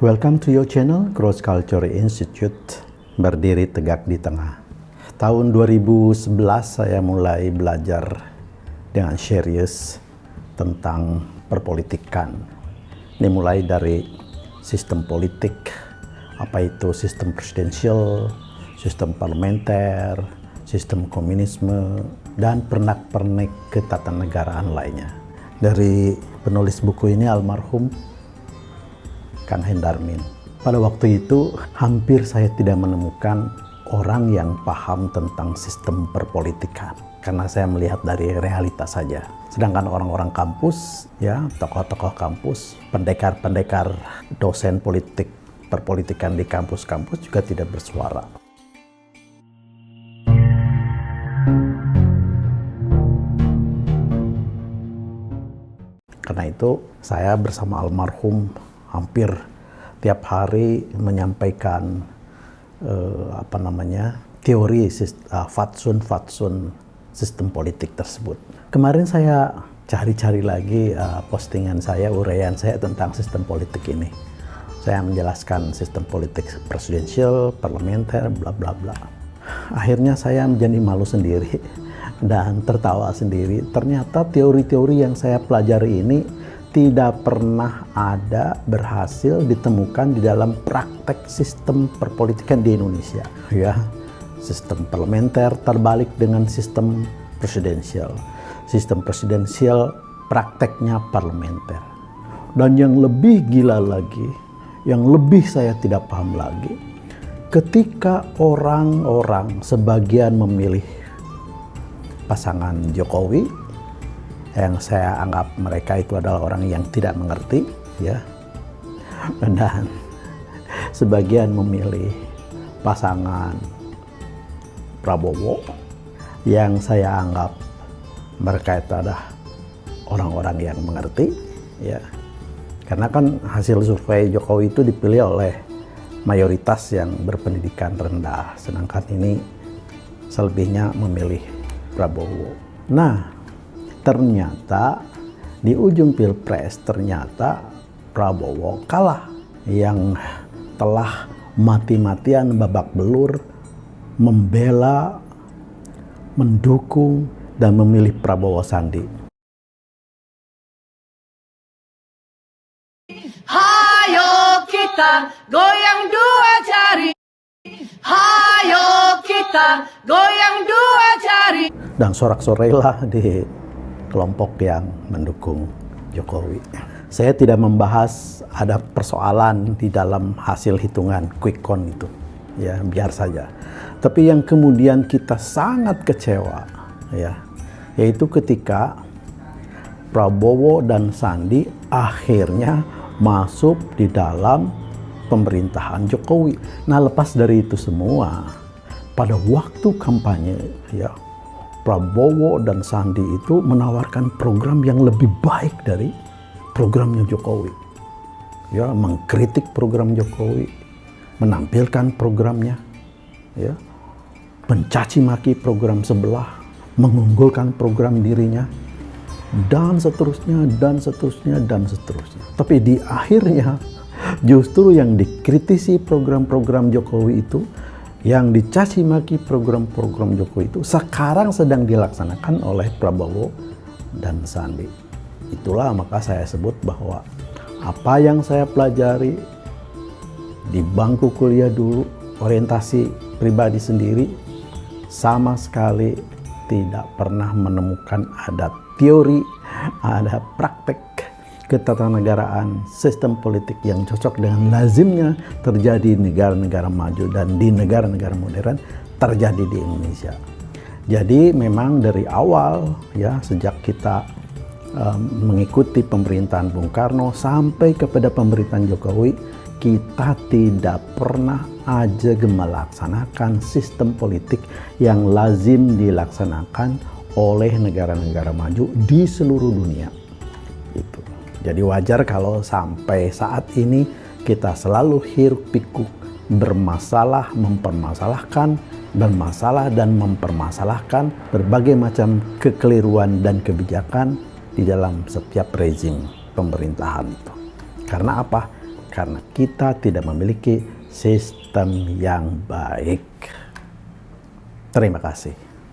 Welcome to your channel, Cross Culture Institute, berdiri tegak di tengah. Tahun 2011 saya mulai belajar dengan serius tentang perpolitikan. Ini mulai dari sistem politik, apa itu sistem presidensial, sistem parlementer, sistem komunisme, dan pernak-pernik ketatanegaraan lainnya. Dari penulis buku ini almarhum Kang Hendarmin. Pada waktu itu hampir saya tidak menemukan orang yang paham tentang sistem perpolitikan karena saya melihat dari realitas saja. Sedangkan orang-orang kampus, ya, tokoh-tokoh kampus, pendekar-pendekar dosen politik perpolitikan di kampus-kampus juga tidak bersuara. Karena itu saya bersama almarhum hampir tiap hari menyampaikan teori fatsun sistem politik tersebut. Kemarin saya cari-cari lagi postingan saya, uraian saya tentang sistem politik ini. Saya menjelaskan sistem politik presidensial, parlementer, bla bla bla. Akhirnya saya menjadi malu sendiri dan tertawa sendiri. Ternyata teori-teori yang saya pelajari ini tidak pernah ada berhasil ditemukan di dalam praktek sistem perpolitikan di Indonesia. Ya, sistem parlementer terbalik dengan sistem presidensial. Sistem presidensial prakteknya parlementer. Dan yang lebih gila lagi, yang lebih saya tidak paham lagi, ketika orang-orang sebagian memilih pasangan Jokowi, yang saya anggap mereka itu adalah orang yang tidak mengerti, ya, dan sebagian memilih pasangan Prabowo, yang saya anggap mereka itu adalah orang-orang yang mengerti, ya, karena kan hasil survei Jokowi itu dipilih oleh mayoritas yang berpendidikan rendah, sedangkan ini selebihnya memilih Prabowo. Nah, ternyata di ujung pilpres ternyata Prabowo kalah, yang telah mati-matian babak belur membela, mendukung, dan memilih Prabowo Sandi. Hayo kita goyang dua jari, hayo kita goyang dua jari. Dan sorak-sorailah di kelompok yang mendukung Jokowi. Saya tidak membahas ada persoalan di dalam hasil hitungan quick count itu, ya, biar saja. Tapi yang kemudian kita sangat kecewa, ya, yaitu ketika Prabowo dan Sandi akhirnya masuk di dalam pemerintahan Jokowi. Nah, lepas dari itu semua, pada waktu kampanye, ya, Prabowo dan Sandi itu menawarkan program yang lebih baik dari programnya Jokowi. Ya, mengkritik program Jokowi, menampilkan programnya, ya, mencaci maki program sebelah, mengunggulkan program dirinya, dan seterusnya, dan seterusnya, dan seterusnya. Tapi di akhirnya justru yang dikritisi program-program Jokowi itu, yang dicaci maki program-program Jokowi itu sekarang sedang dilaksanakan oleh Prabowo dan Sandi. Itulah maka saya sebut bahwa apa yang saya pelajari di bangku kuliah dulu, orientasi pribadi sendiri, sama sekali tidak pernah menemukan ada teori, ada praktek ketatanegaraan sistem politik yang cocok dengan lazimnya terjadi di negara-negara maju dan di negara-negara modern terjadi di Indonesia. Jadi memang dari awal, ya, sejak kita mengikuti pemerintahan Bung Karno sampai kepada pemerintahan Jokowi, kita tidak pernah aja melaksanakan sistem politik yang lazim dilaksanakan oleh negara-negara maju di seluruh dunia. Itu. Jadi wajar kalau sampai saat ini kita selalu hiruk pikuk, bermasalah, mempermasalahkan, bermasalah dan mempermasalahkan berbagai macam kekeliruan dan kebijakan di dalam setiap rezim pemerintahan itu. Karena apa? karena kita tidak memiliki sistem yang baik. Terima kasih.